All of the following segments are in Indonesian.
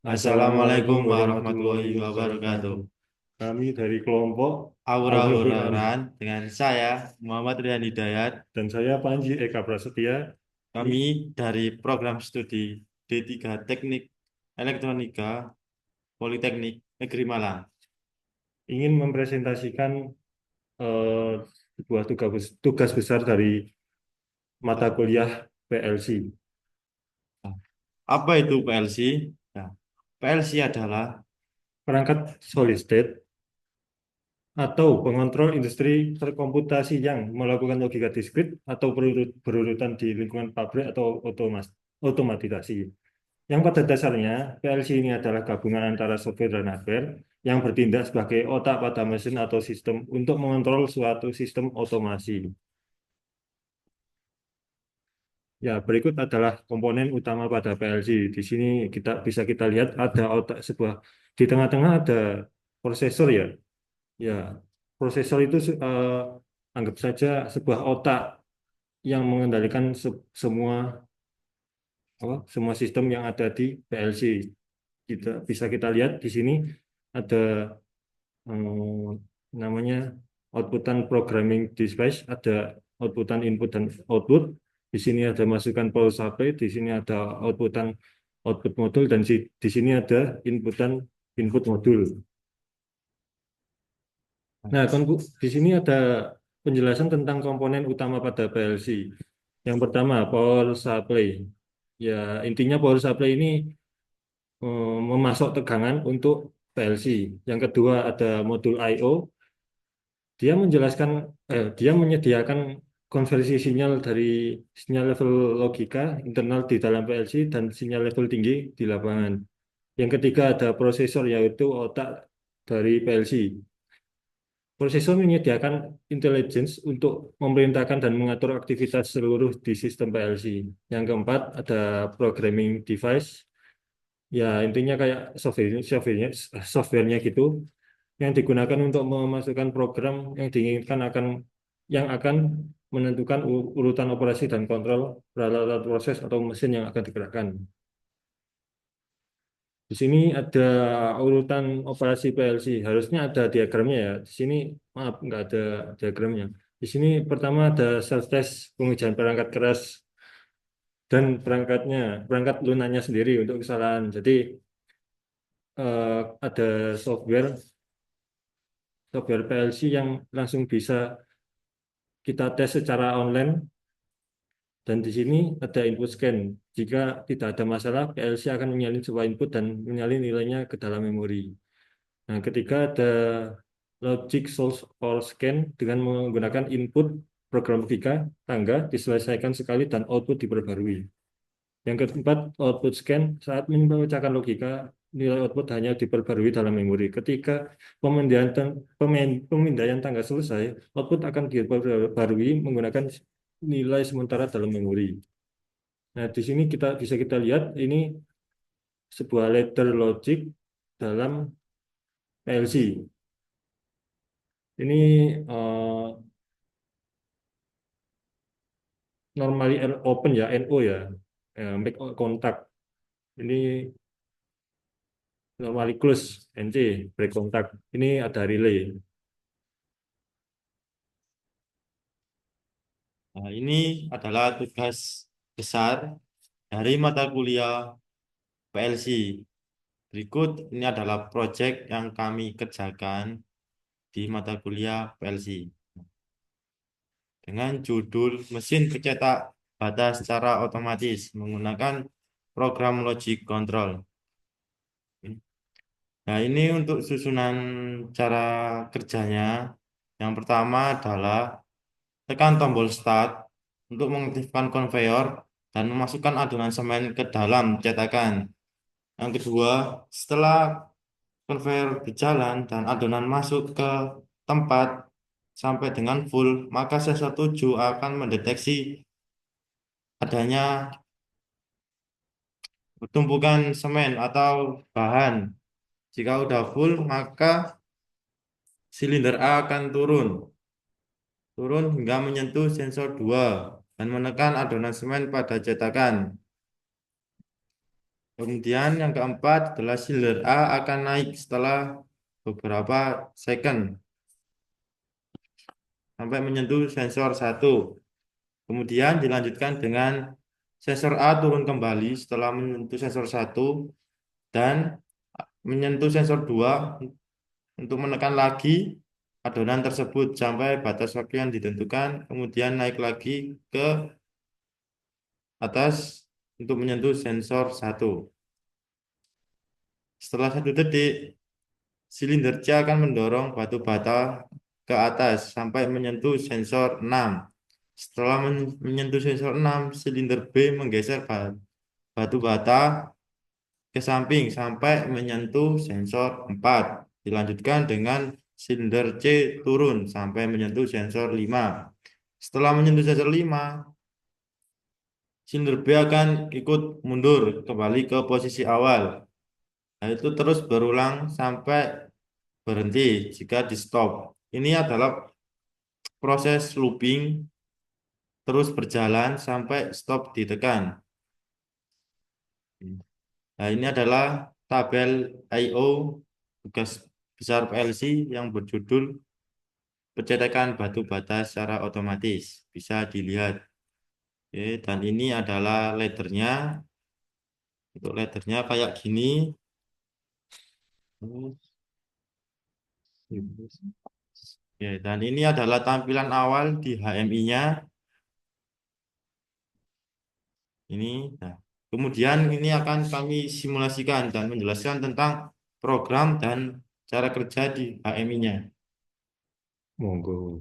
Assalamualaikum Assalamualaikum warahmatullahi warahmatullahi wabarakatuh. wabarakatuh. Kami dari kelompok Al-Hurran Aura-uraran dengan saya Muhammad Rian Hidayat. dan saya Panji Eka Prasetya Kami dari program studi D3 Teknik Elektronika Politeknik Negeri Malang. ingin mempresentasikan eh, sebuah tugas besar dari mata kuliah PLC. Nah, apa itu PLC? Nah, PLC adalah Perangkat solid state atau pengontrol industri terkomputasi yang melakukan logika diskrit atau berurutan di lingkungan pabrik atau otomatisasi. Yang pada dasarnya, PLC ini adalah gabungan antara software dan hardware yang bertindak sebagai otak pada mesin atau sistem untuk mengontrol suatu sistem otomasi. Ya, berikut adalah komponen utama pada PLC. Di sini kita lihat ada otak sebuah di tengah-tengah ada prosesor ya. Ya, prosesor itu anggap saja sebuah otak yang mengendalikan semua sistem yang ada di PLC. Kita lihat di sini ada namanya outputan programming device, ada outputan input dan output. Di sini ada masukan power supply, di sini ada outputan output modul dan di sini ada inputan input modul. Nah, di sini ada penjelasan tentang komponen utama pada PLC. Yang pertama, power supply. Ya, intinya power supply ini memasok tegangan untuk PLC. Yang kedua ada modul I/O. Dia menyediakan konversi sinyal dari sinyal level logika internal di dalam PLC dan sinyal level tinggi di lapangan. Yang ketiga ada prosesor yaitu otak dari PLC. Prosesor menyediakan intelligence untuk memerintahkan dan mengatur aktivitas seluruh di sistem PLC. Yang keempat ada programming device. Ya intinya kayak softwarenya gitu yang digunakan untuk memasukkan program yang diinginkan yang akan menentukan urutan operasi dan kontrol peralatan proses atau mesin yang akan digerakkan. Di sini ada urutan operasi PLC. Harusnya ada diagramnya ya. Di sini maaf nggak ada diagramnya. Di sini pertama ada self test pengujian perangkat keras dan perangkat lunanya sendiri untuk kesalahan. Jadi ada software software PLC yang langsung bisa kita tes secara online. Dan di sini ada input scan. Jika tidak ada masalah, PLC akan menyalin sebuah input dan menyalin nilainya ke dalam memori. Nah, ketiga ada logic source or scan dengan menggunakan input program logika tangga diselesaikan sekali dan output diperbarui. Yang keempat, output scan saat membacakan logika nilai output hanya diperbarui dalam memori. Ketika pemindaian tangga selesai, output akan diperbarui menggunakan nilai sementara dalam memori. Nah, di sini kita lihat ini sebuah ladder logic dalam PLC. Ini normally open ya, NO ya, make contact. Ini normally close, NC, break contact. Ini ada relay. Nah, ini adalah tugas besar dari mata kuliah PLC. Berikut ini adalah proyek yang kami kerjakan di mata kuliah PLC dengan judul Mesin Pencetak Bata Secara Otomatis menggunakan program Logic Control. Nah, ini untuk susunan cara kerjanya. Yang pertama adalah tekan tombol Start untuk mengaktifkan konveyor dan memasukkan adonan semen ke dalam cetakan. Yang kedua, setelah konveyor berjalan dan adonan masuk ke tempat sampai dengan full, maka sensor 7 akan mendeteksi adanya tumpukan semen atau bahan. Jika udah full, maka silinder A akan turun hingga menyentuh sensor 2 dan menekan adonan semen pada cetakan. Kemudian yang keempat adalah silinder A akan naik setelah beberapa second sampai menyentuh sensor satu. Kemudian dilanjutkan dengan sensor A turun kembali setelah menyentuh sensor satu dan menyentuh sensor 2 untuk menekan lagi adonan tersebut sampai batas waktu yang ditentukan, kemudian naik lagi ke atas untuk menyentuh sensor satu. Setelah 1 detik, silinder C akan mendorong batu bata ke atas sampai menyentuh sensor 6. Setelah menyentuh sensor 6, silinder B menggeser batu bata ke samping sampai menyentuh sensor 4. Dilanjutkan dengan silinder C turun sampai menyentuh sensor 5. Setelah menyentuh sensor 5, silinder B akan ikut mundur kembali ke posisi awal. Nah, itu terus berulang sampai berhenti jika di stop. Ini adalah proses looping terus berjalan sampai stop ditekan. Nah, ini adalah tabel I/O tugas besar PLC yang berjudul pencetakan batu bata secara otomatis. Bisa dilihat. Oke, dan ini adalah laddernya. Untuk laddernya kayak gini. Oke, dan ini adalah tampilan awal di HMI-nya. Ini. Nah, kemudian ini akan kami simulasikan dan menjelaskan tentang program dan cara kerja di HMI-nya. Monggo.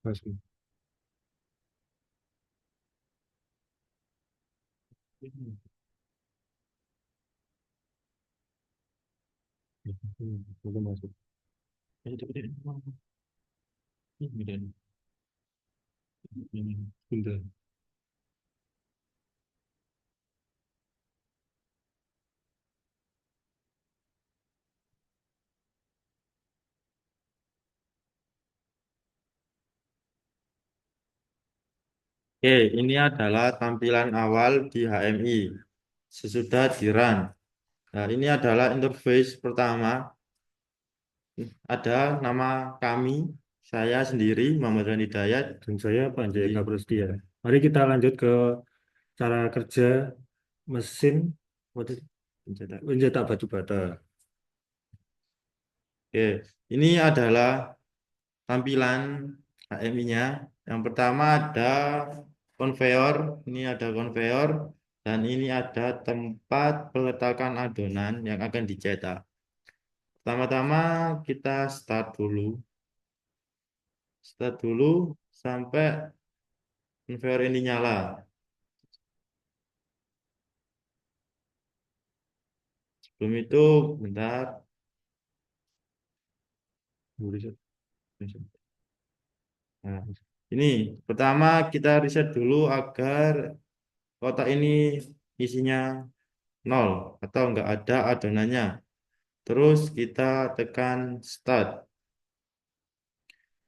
Mas. Monggo masuk. Bunda. Oke, ini adalah tampilan awal di HMI sesudah di run. Nah, ini adalah interface pertama. Ada nama kami, saya sendiri, Muhammad Rani Dayat. Dan saya Pak Jaya Di- Prasetya. Mari kita lanjut ke cara kerja mesin Pencetak. pencetak batu bata. Oke, ini adalah tampilan HMI-nya. Yang pertama ada konveyor, ini ada konveyor, dan ini ada tempat peletakan adonan yang akan dicetak. Pertama-tama kita start dulu sampai konveyor ini nyala. Sebelum itu, bentar. Nah, ini pertama kita riset dulu agar kotak ini isinya nol atau enggak ada adonannya. Terus kita tekan start.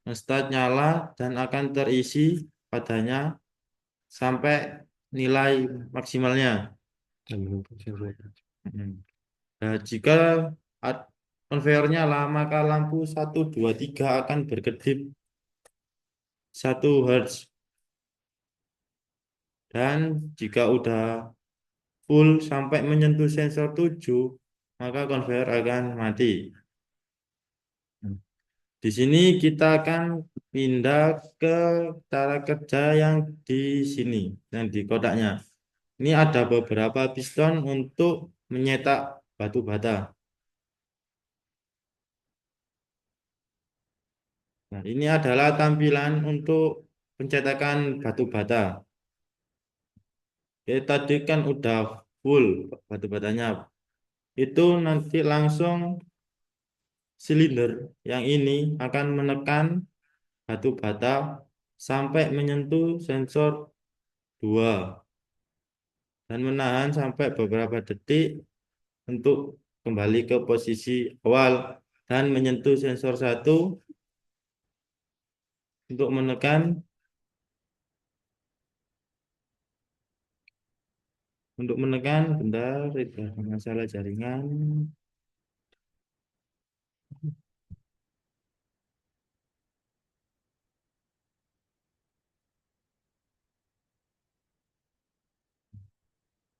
Nah, start nyala dan akan terisi padanya sampai nilai maksimalnya. Dan menunggu sensor. Hmm. Nah, jika ad- konveyornya lama, maka lampu 1, 2, 3 akan berkedip 1 Hz. Dan jika udah full sampai menyentuh sensor 7, maka konveyor akan mati. Di sini kita akan pindah ke cara kerja yang di sini, yang di kotaknya. Ini ada beberapa piston untuk menyetak batu bata. Nah, ini adalah tampilan untuk pencetakan batu bata. Jadi tadi kan udah full batu batanya. Itu nanti langsung silinder yang ini akan menekan batu bata sampai menyentuh sensor 2. dan menahan sampai beberapa detik untuk kembali ke posisi awal dan menyentuh sensor satu untuk menekan bentar itu ada masalah jaringan.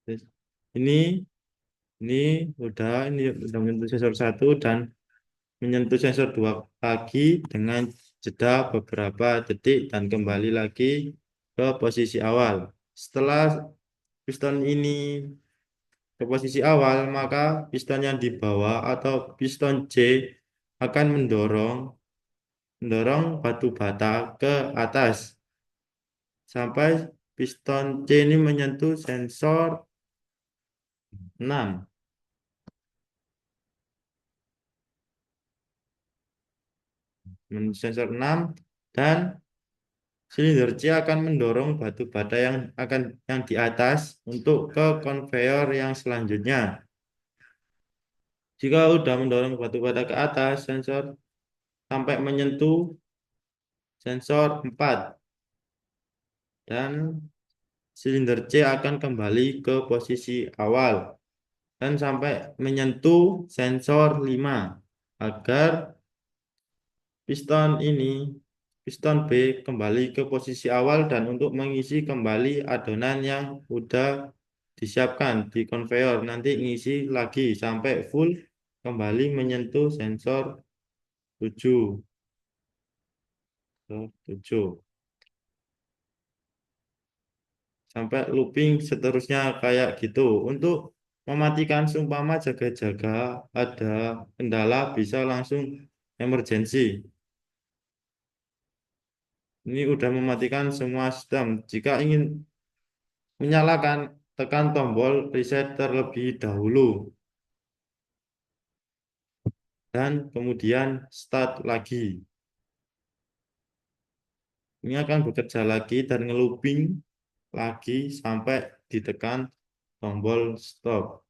Terus ini ini ini udah menyentuh sensor satu dan menyentuh sensor dua lagi dengan jeda beberapa detik dan kembali lagi ke posisi awal. Setelah piston ini ke posisi awal, maka piston yang di bawah atau piston C akan mendorong batu bata ke atas sampai piston C ini menyentuh sensor 6. Sensor 6 dan silinder C akan mendorong batu bata yang di atas untuk ke konveyor yang selanjutnya. Jika sudah mendorong batu bata ke atas, sensor sampai menyentuh sensor 4 dan silinder C akan kembali ke posisi awal dan sampai menyentuh sensor 5 agar piston ini piston B kembali ke posisi awal dan untuk mengisi kembali adonan yang udah disiapkan di konveyor nanti ngisi lagi sampai full kembali menyentuh sensor 7. 7 sampai looping seterusnya kayak gitu. Untuk mematikan seumpama jaga-jaga ada kendala bisa langsung emergency. Ini udah mematikan semua sistem. Jika ingin menyalakan, tekan tombol reset terlebih dahulu dan kemudian start lagi. Ini akan bekerja lagi dan ngelooping lagi sampai ditekan tombol stop.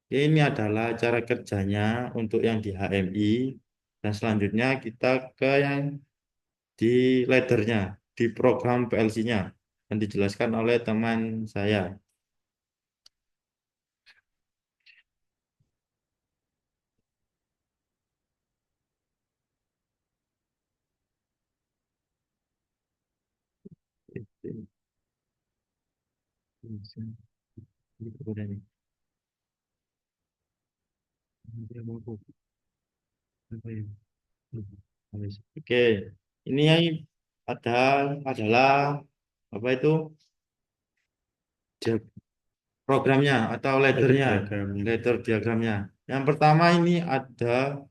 Ini adalah cara kerjanya untuk yang di HMI dan selanjutnya kita ke yang di laddernya, di program PLC-nya dan dijelaskan oleh teman saya. Oke, ini yang ada adalah apa itu dia- programnya atau Ladder laddernya, diagramnya. ladder diagramnya. Yang pertama ini ada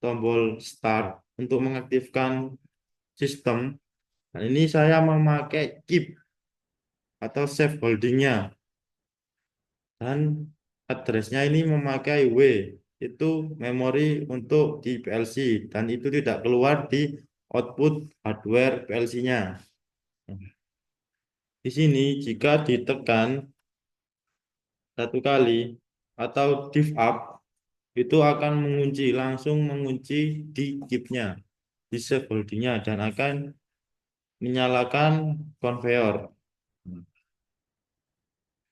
tombol start untuk mengaktifkan sistem. Dan ini saya memakai keep atau save holdingnya dan addressnya ini memakai W itu memori untuk di PLC dan itu tidak keluar di output hardware PLC-nya. Di sini jika ditekan satu kali atau div up itu akan langsung mengunci di keep-nya, di save holding-nya dan akan menyalakan konveyor.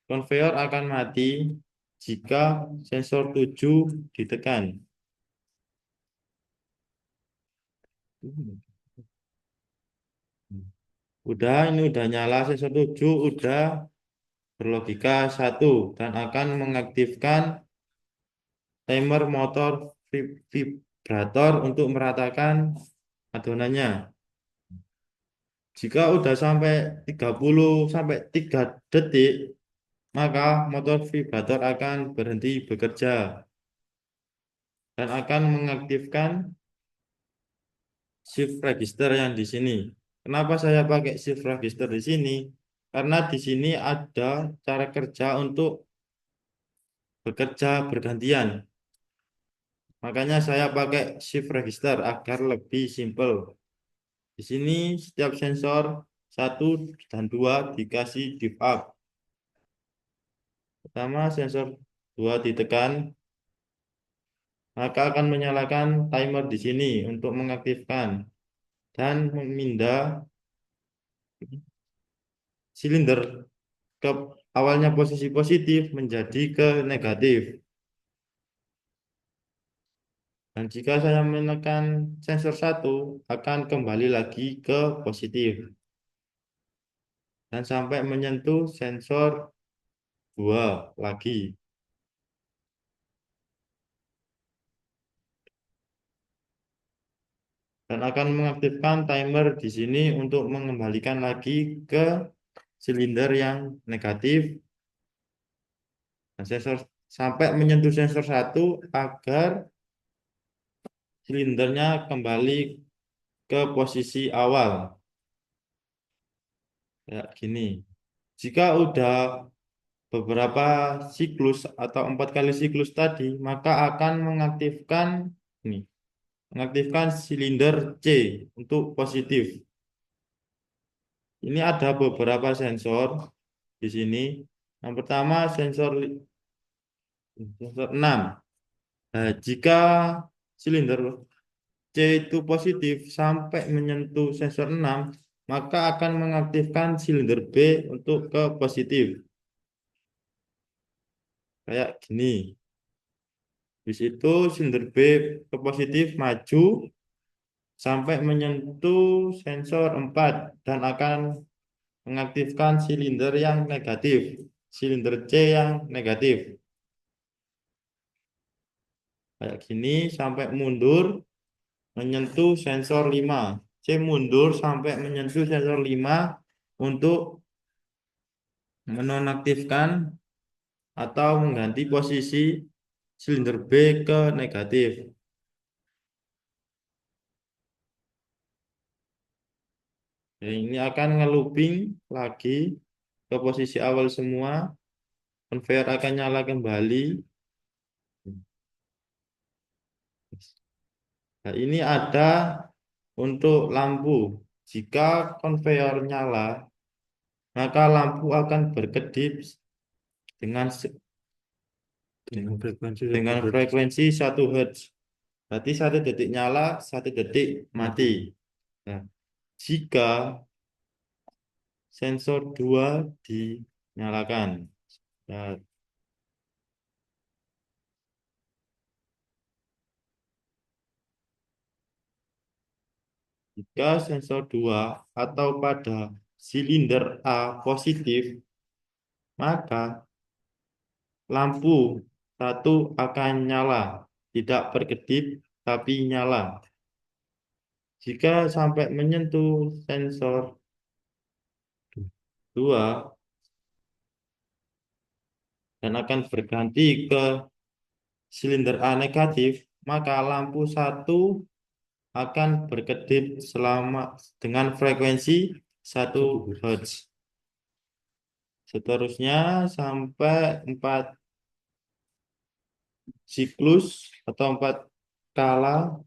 Konveyor akan mati jika sensor 7 ditekan. Ini udah nyala sensor 7, udah berlogika 1 dan akan mengaktifkan timer motor vibrator untuk meratakan adonannya. Jika udah sampai 30 sampai 3 detik, maka motor vibrator akan berhenti bekerja dan akan mengaktifkan shift register yang di sini. Kenapa saya pakai shift register di sini? Karena di sini ada cara kerja untuk bekerja bergantian. Makanya saya pakai shift register agar lebih simple. Di sini setiap sensor 1 dan 2 dikasih div up. Pertama, sensor 2 ditekan, maka akan menyalakan timer di sini untuk mengaktifkan dan memindah silinder ke awalnya posisi positif menjadi ke negatif. Dan jika saya menekan sensor satu, akan kembali lagi ke positif. Dan sampai menyentuh sensor 2 lagi. Dan akan mengaktifkan timer di sini untuk mengembalikan lagi ke silinder yang negatif. Dan sensor sampai menyentuh sensor satu agar silindernya kembali ke posisi awal. Kayak gini. Jika udah beberapa siklus atau 4 kali siklus tadi, maka akan mengaktifkan ini, mengaktifkan silinder C untuk positif. Ini ada beberapa sensor di sini. Yang pertama sensor 6. Nah, jika silinder C itu positif sampai menyentuh sensor 6, maka akan mengaktifkan silinder B untuk ke positif. Kayak gini. Di situ silinder B ke positif maju sampai menyentuh sensor 4 dan akan mengaktifkan silinder yang negatif, silinder C yang negatif. Kayak gini sampai mundur menyentuh sensor 5. C mundur sampai menyentuh sensor 5 untuk menonaktifkan atau mengganti posisi silinder B ke negatif. Ya, ini akan ngelooping lagi ke posisi awal semua. Conveyor akan nyala kembali. Nah, ini ada untuk lampu. Jika conveyor nyala, maka lampu akan berkedip dengan Dengan frekuensi satu dengan hertz. frekuensi 1 Hz. Berarti 1 detik nyala, 1 detik mati. Mati. Nah, jika sensor 2 dinyalakan. Nah, jika sensor 2 atau pada silinder A positif, maka lampu satu akan nyala, tidak berkedip tapi nyala. Jika sampai menyentuh sensor 2 dan akan berganti ke silinder A negatif, maka lampu satu akan berkedip selama dengan frekuensi satu Satu hertz. Hz. Seterusnya sampai 4 siklus atau 4 kala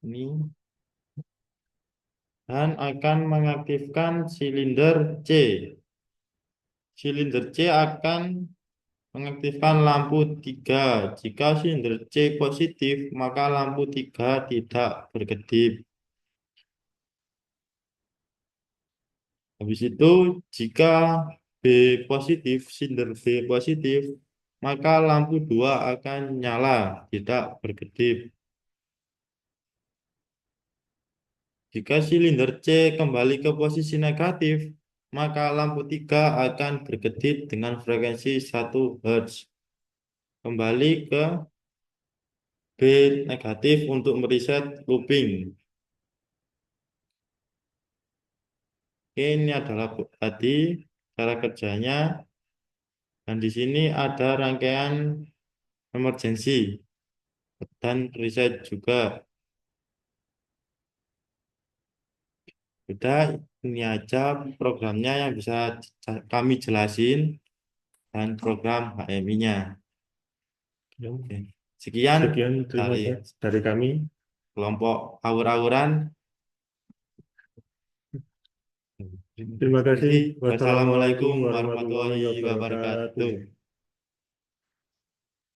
ini dan akan mengaktifkan silinder C. Silinder C akan mengaktifkan lampu 3. Jika silinder C positif, maka lampu 3 tidak berkedip. Habis itu, jika B positif, silinder B positif, maka lampu 2 akan nyala, tidak berkedip. Jika silinder C kembali ke posisi negatif, maka lampu 3 akan berkedip dengan frekuensi 1 Hz. Kembali ke B negatif untuk mereset looping. Oke, ini adalah tadi cara kerjanya. Dan di sini ada rangkaian emergency dan reset juga. Udah, ini aja programnya yang bisa kami jelasin dan program HMI-nya. Ya. Oke. Sekian Sekian terima dari kasih dari kami. kelompok awur-awuran. Terima kasih. Wassalamualaikum Wassalamualaikum warahmatullahi warahmatullahi wabarakatuh. wabarakatuh.